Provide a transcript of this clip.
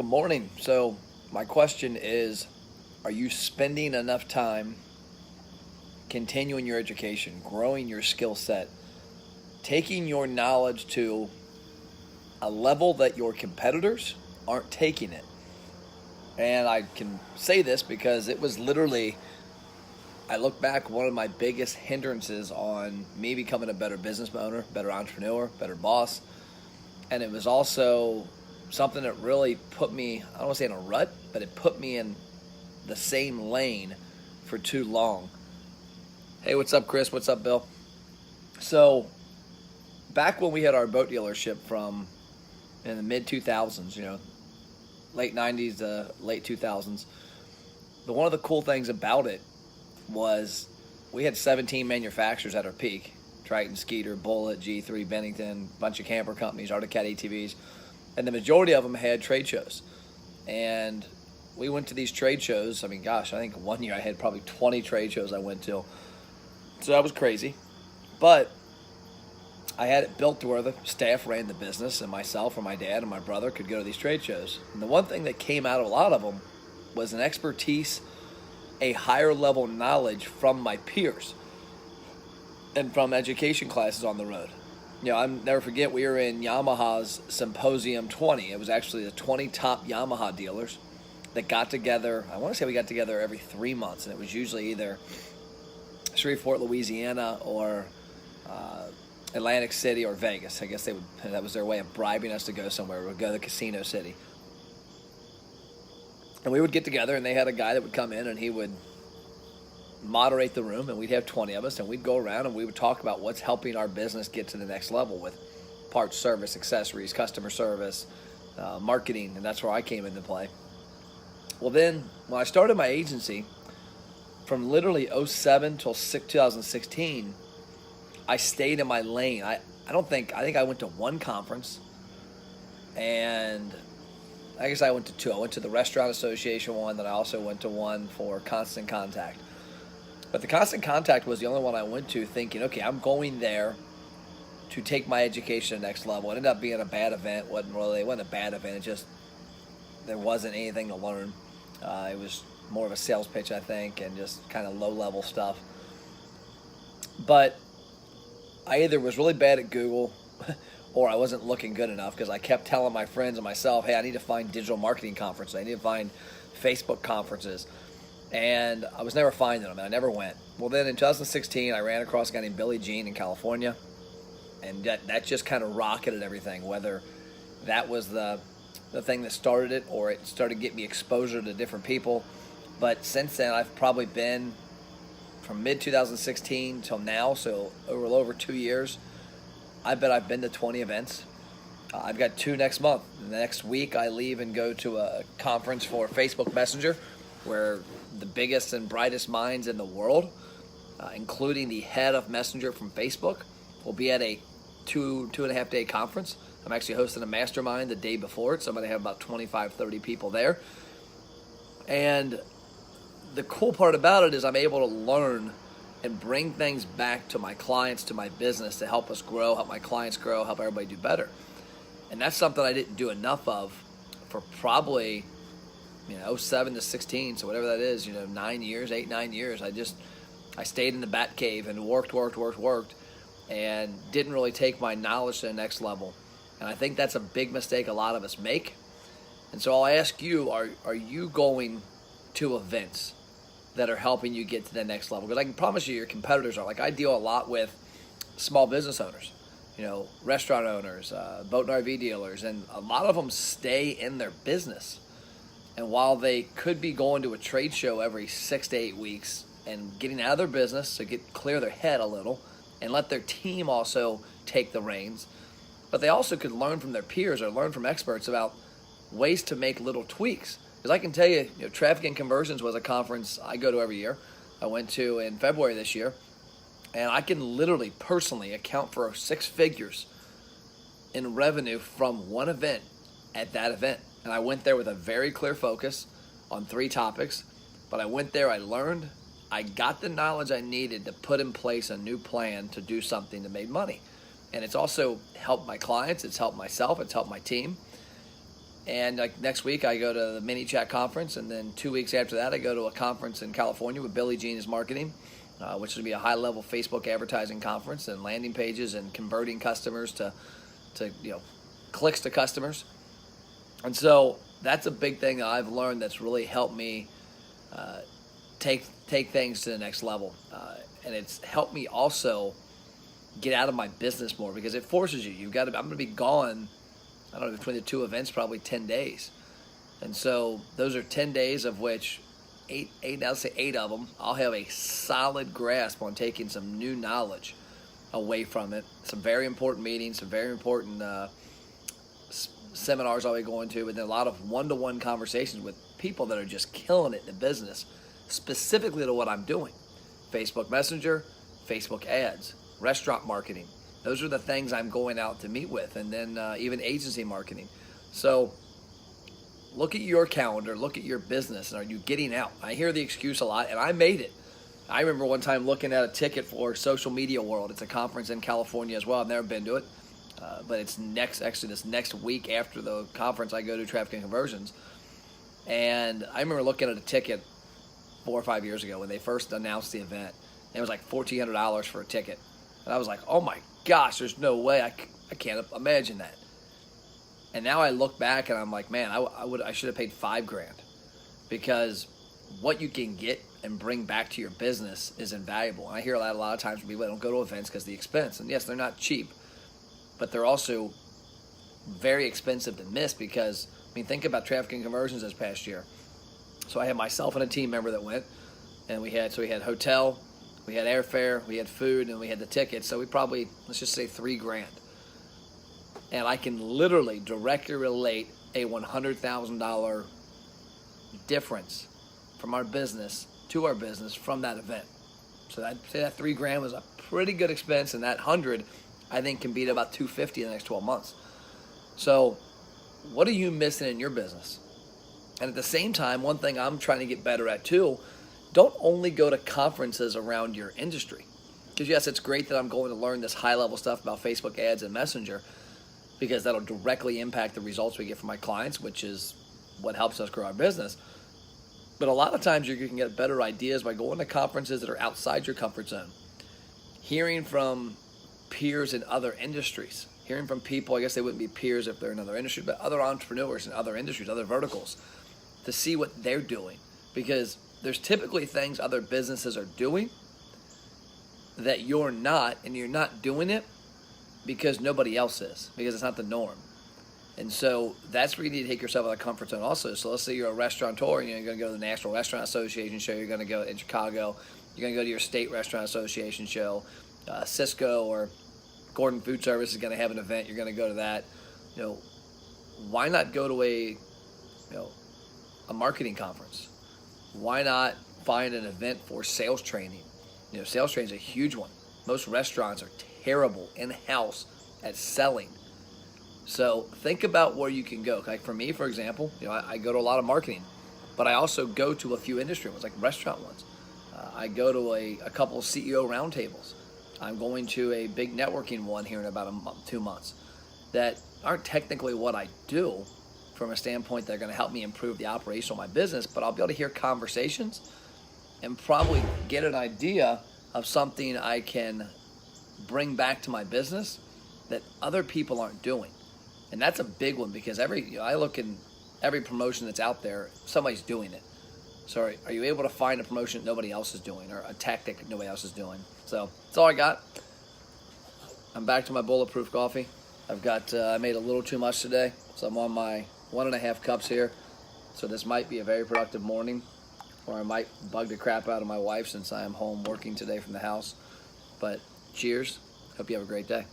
Good morning. So, my question is, are you spending enough time continuing your education, growing your skill set, taking your knowledge to a level that your competitors aren't taking it? And I can say this because it was literally, I look back, one of my biggest hindrances on me becoming a better business owner, better entrepreneur, better boss. And it was also something that really put me, I don't want to say in a rut, but it put me in the same lane for too long. Hey, what's up, Chris? What's up, Bill? So, back when we had our boat dealership from in the mid 2000s, late 90s to late 2000s, one of the cool things about it was we had 17 manufacturers at our peak. Triton, Skeeter, Bullet, G3, Bennington, bunch of camper companies, Arctic Cat ATVs, and the majority of them had trade shows. And we went to these trade shows. I mean, gosh, I think one year I had probably 20 trade shows I went to. So that was crazy. But I had it built to where the staff ran the business, and myself or my dad and my brother could go to these trade shows. And the one thing that came out of a lot of them was an expertise, a higher level knowledge from my peers and from education classes on the road. I'll never forget, we were in Yamaha's Symposium 20. It was actually the 20 top Yamaha dealers that got together. I want to say we got together every 3 months, and it was usually either Shreveport, Louisiana, or Atlantic City or Vegas. I guess that was their way of bribing us to go somewhere. We'd go to the casino city. And we would get together, and they had a guy that would come in, and he would moderate the room, and we'd have 20 of us, and we'd go around and we would talk about what's helping our business get to the next level with parts, service, accessories, customer service, marketing, and that's where I came into play. Well, then when I started my agency, from literally 07 till 2016, I stayed in my lane. I think I went to one conference, and I guess I went to two. I went to the Restaurant Association one, then I also went to one for Constant Contact. But the Constant Contact was the only one I went to thinking, okay, I'm going there to take my education to the next level. It ended up being a bad event. It wasn't a bad event. It just, there wasn't anything to learn. It was more of a sales pitch, I think, and just kind of low-level stuff. But I either was really bad at Google or I wasn't looking good enough, because I kept telling my friends and myself, hey, I need to find digital marketing conferences. I need to find Facebook conferences. And I was never finding them, and I never went. Well, then in 2016, I ran across a guy named Billy Jean in California, and that just kind of rocketed everything, whether that was the thing that started it or it started getting me exposure to different people. But since then, I've probably been, from mid-2016 till now, so a little over 2 years, I bet I've been to 20 events. I've got 2 next month. The next week, I leave and go to a conference for Facebook Messenger, where the biggest and brightest minds in the world, including the head of Messenger from Facebook, will be at a 2.5 day conference. I'm actually hosting a mastermind the day before it, so I'm going to have about 25, 30 people there. And the cool part about it is I'm able to learn and bring things back to my clients, to my business, to help us grow, help my clients grow, help everybody do better. And that's something I didn't do enough of for probably 07 to 16, so whatever that is, 9 years, 8-9 years. I stayed in the bat cave and worked, and didn't really take my knowledge to the next level. And I think that's a big mistake a lot of us make. And so I'll ask you, are you going to events that are helping you get to the next level? Because I can promise you your competitors are. Like, I deal a lot with small business owners, restaurant owners, boat and RV dealers, and a lot of them stay in their business. And while they could be going to a trade show every 6 to 8 weeks and getting out of their business to clear their head a little and let their team also take the reins, but they also could learn from their peers or learn from experts about ways to make little tweaks. Because I can tell you, Traffic and Conversions was a conference I go to every year. I went to in February this year, and I can literally personally account for 6 figures in revenue from one event at that event. And I went there with a very clear focus on 3 topics. But I went there, I learned, I got the knowledge I needed to put in place a new plan to do something that made money. And it's also helped my clients, it's helped myself, it's helped my team. And like next week, I go to the Mini Chat conference, and then 2 weeks after that, I go to a conference in California with Billy Jean is marketing, which will be a high-level Facebook advertising conference and landing pages and converting customers to clicks to customers. And so that's a big thing that I've learned that's really helped me take things to the next level, and it's helped me also get out of my business more because it forces you. I'm going to be gone. I don't know, between the two events, probably 10 days. And so those are 10 days of which eight of them, I'll have a solid grasp on taking some new knowledge away from it. Some very important meetings, some very important seminars I'll be going to, but then a lot of one-to-one conversations with people that are just killing it in the business, specifically to what I'm doing. Facebook Messenger, Facebook ads, restaurant marketing. Those are the things I'm going out to meet with, and then even agency marketing. So look at your calendar, look at your business, and are you getting out? I hear the excuse a lot, and I made it. I remember one time looking at a ticket for Social Media World. It's a conference in California as well. I've never been to it, but it's this next week after the conference I go to, Traffic and Conversions. And I remember looking at a ticket 4 or 5 years ago when they first announced the event. And it was like $1,400 for a ticket. And I was like, oh my gosh, there's no way. I can't imagine that. And now I look back and I'm like, man, I should have paid $5,000, because what you can get and bring back to your business is invaluable. And I hear that a lot of times from people that don't go to events because of the expense. And yes, they're not cheap, but they're also very expensive to miss because, I mean, think about Traffic and Conversions this past year. So I had myself and a team member that went, and we had hotel, we had airfare, we had food, and we had the tickets. So we probably, let's just say $3,000. And I can literally directly relate a $100,000 difference from our business to our business from that event. So I'd say that $3,000 was a pretty good expense, and that 100, I think, can beat about 250 in the next 12 months. So what are you missing in your business? And at the same time, one thing I'm trying to get better at too, don't only go to conferences around your industry. Because yes, it's great that I'm going to learn this high-level stuff about Facebook ads and Messenger, because that'll directly impact the results we get from my clients, which is what helps us grow our business. But a lot of times you can get better ideas by going to conferences that are outside your comfort zone. Hearing from peers in other industries. Hearing from people, I guess they wouldn't be peers if they're in other industries, but other entrepreneurs in other industries, other verticals, to see what they're doing. Because there's typically things other businesses are doing that you're not, and you're not doing it because nobody else is, because it's not the norm. And so that's where you need to take yourself out of the comfort zone also. So let's say you're a restaurateur, and you're going to go to the National Restaurant Association show, you're going to go in Chicago, you're going to go to your State Restaurant Association show, Cisco or Gordon Food Service is going to have an event, you're going to go to that. Why not go to a marketing conference? Why not find an event for sales training? Sales training is a huge one. Most restaurants are terrible in-house at selling. So think about where you can go. Like for me, for example, I go to a lot of marketing, but I also go to a few industry ones, like restaurant ones. I go to a couple of CEO roundtables. I'm going to a big networking one here in about 2 months that aren't technically what I do from a standpoint that are going to help me improve the operation of my business, but I'll be able to hear conversations and probably get an idea of something I can bring back to my business that other people aren't doing. And that's a big one, because I look in every promotion that's out there, somebody's doing it. So are you able to find a promotion that nobody else is doing, or a tactic that nobody else is doing? So that's all I got. I'm back to my bulletproof coffee. I made a little too much today, so I'm on my 1.5 cups here. So this might be a very productive morning, or I might bug the crap out of my wife since I am home working today from the house. But cheers. Hope you have a great day.